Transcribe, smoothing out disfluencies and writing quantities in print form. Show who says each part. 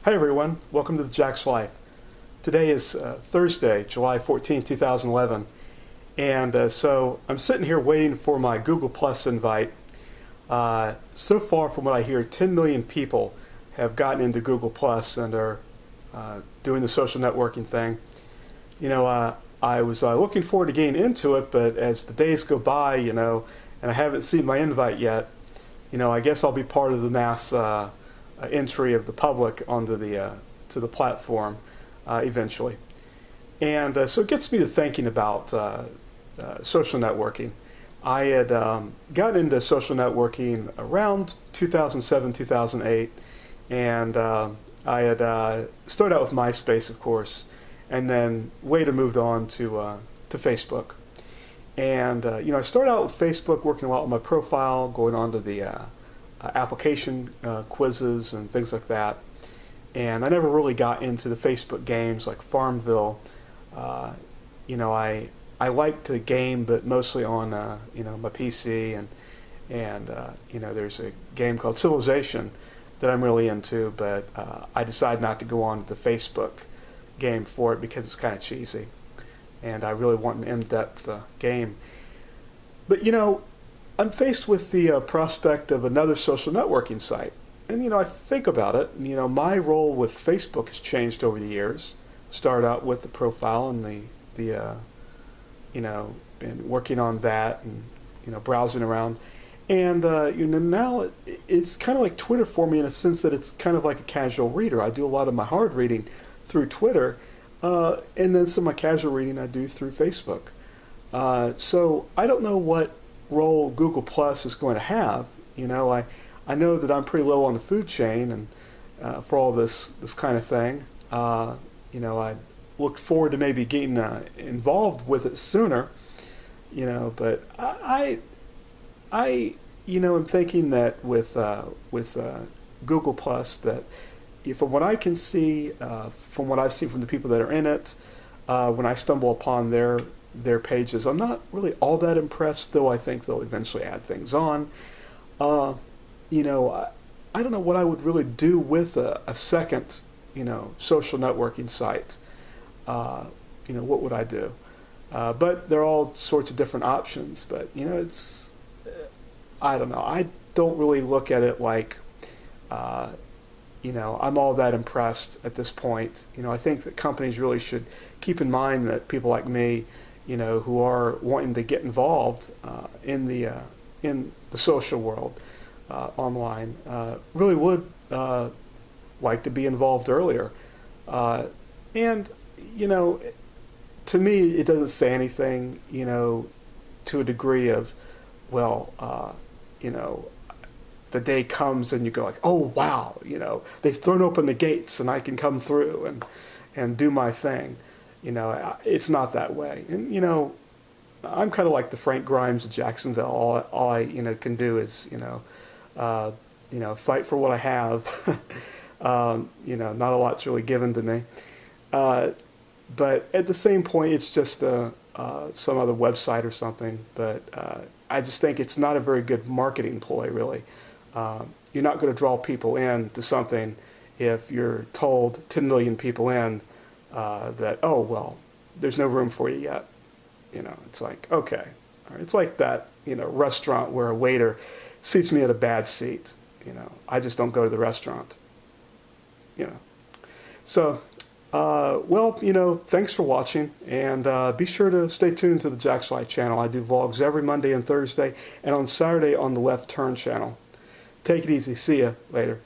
Speaker 1: Hi everyone, welcome to TheJaxLife. Today is Thursday, July 14, 2011, and so I'm sitting here waiting for my Google Plus invite. So far, from what I hear, 10 million people have gotten into Google Plus and are doing the social networking thing. I was looking forward to getting into it, but as the days go by, and I haven't seen my invite yet, I guess I'll be part of the mass entry of the public onto the to the platform eventually. And so it gets me to thinking about social networking. I had gotten into social networking around 2007, 2008, and I had started out with MySpace, of course, and then later moved on to Facebook. And I started out with Facebook, working a lot on my profile, going on to the application quizzes and things like that. And I never really got into the Facebook games like Farmville. I like to game, but mostly on my PC, and there's a game called Civilization that I'm really into, but I decided not to go on to the Facebook game for it because it's kind of cheesy, and I really want an in-depth game. But I'm faced with the prospect of another social networking site. And, I think about it. My role with Facebook has changed over the years. Started out with the profile and and working on that and, browsing around. And, now it's kind of like Twitter for me in a sense that it's kind of like a casual reader. I do a lot of my hard reading through Twitter, and then some of my casual reading I do through Facebook. So I don't know what role Google Plus is going to have. I know that I'm pretty low on the food chain and for all this kind of thing. I look forward to maybe getting involved with it sooner. But I am thinking that with Google Plus, that from what I can see, from what I've seen from the people that are in it, when I stumble upon their pages, I'm not really all that impressed, though I think they'll eventually add things on. I don't know what I would really do with a second, social networking site. What would I do? But there are all sorts of different options. But, it's, I don't know. I don't really look at it like, I'm all that impressed at this point. I think that companies really should keep in mind that people like me, who are wanting to get involved in the social world online, really would like to be involved earlier. And to me, it doesn't say anything, to a degree of, well, the day comes and you go like, oh wow, they've thrown open the gates and I can come through and do my thing. It's not that way. And I'm kind of like the Frank Grimes of Jacksonville. All I can do is fight for what I have. Not a lot's really given to me. But at the same point, it's just some other website or something. But I just think it's not a very good marketing ploy, really. You're not going to draw people in to something if you're told 10 million people in that, oh, well, there's no room for you yet. It's like, okay. All right. It's like that, restaurant where a waiter seats me at a bad seat. I just don't go to the restaurant. So, thanks for watching, and be sure to stay tuned to the TheJaxLife channel. I do vlogs every Monday and Thursday, and on Saturday on the Left Turn channel. Take it easy. See ya later.